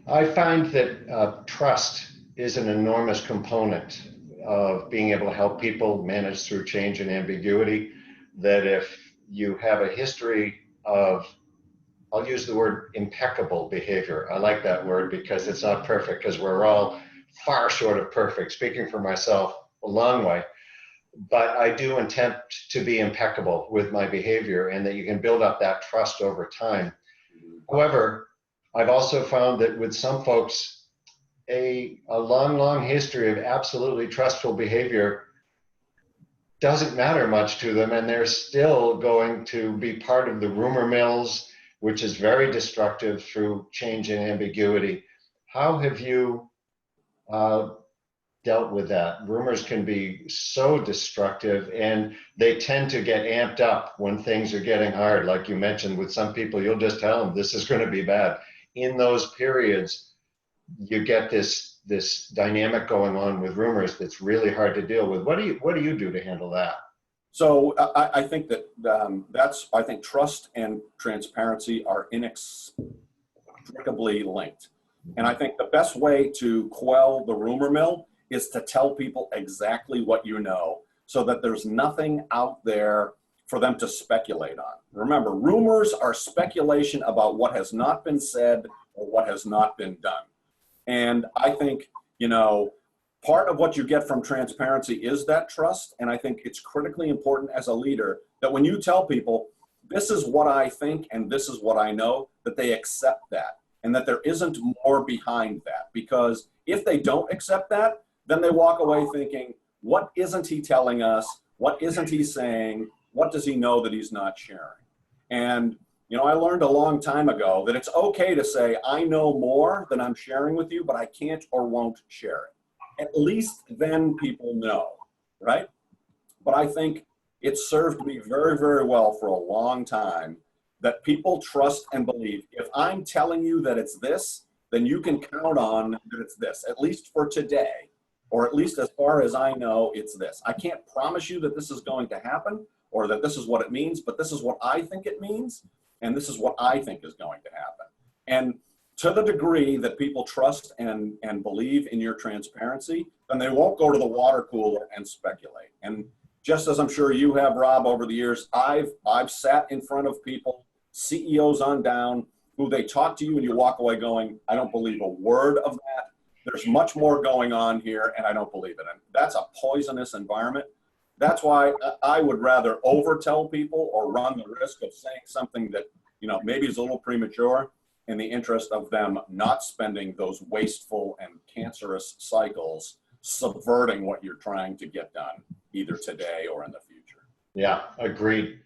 I find that trust is an enormous component of being able to help people manage through change and ambiguity. That if you have a history of, I'll use the word impeccable behavior. I like that word because it's not perfect, because we're all far short of perfect. Speaking for myself, a long way. But I do attempt to be impeccable with my behavior, and that you can build up that trust over time. However, I've also found that with some folks, a long, long history of absolutely trustful behavior doesn't matter much to them, and they're still going to be part of the rumor mills, which is very destructive through change and ambiguity. How have you dealt with that? Rumors can be so destructive, and they tend to get amped up when things are getting hard. Like you mentioned, with some people, you'll just tell them this is going to be bad. In those periods, you get this dynamic going on with rumors that's really hard to deal with. What do you do to handle that? So I think that I think trust and transparency are inextricably linked. And I think the best way to quell the rumor mill is to tell people exactly what you know, so that there's nothing out there for them to speculate on. Remember, rumors are speculation about what has not been said or what has not been done. And I think, part of what you get from transparency is that trust. And I think it's critically important as a leader that when you tell people, this is what I think and this is what I know, that they accept that, and that there isn't more behind that. Because if they don't accept that, then they walk away thinking, what isn't he telling us? What isn't he saying? What does he know that he's not sharing? And, I learned a long time ago that it's okay to say, I know more than I'm sharing with you, but I can't or won't share it. At least then people know, right? But I think it served me very, very well for a long time that people trust and believe. If I'm telling you that it's this, then you can count on that it's this, at least for today. Or at least as far as I know, it's this. I can't promise you that this is going to happen or that this is what it means, but this is what I think it means, and this is what I think is going to happen. And to the degree that people trust and believe in your transparency, then they won't go to the water cooler and speculate. And just as I'm sure you have, Rob, over the years, I've sat in front of people, CEOs on down, who they talk to you and you walk away going, I don't believe a word of that. There's much more going on here, and I don't believe it. And that's a poisonous environment. That's why I would rather overtell people or run the risk of saying something that, maybe is a little premature in the interest of them not spending those wasteful and cancerous cycles subverting what you're trying to get done, either today or in the future. Yeah, agreed.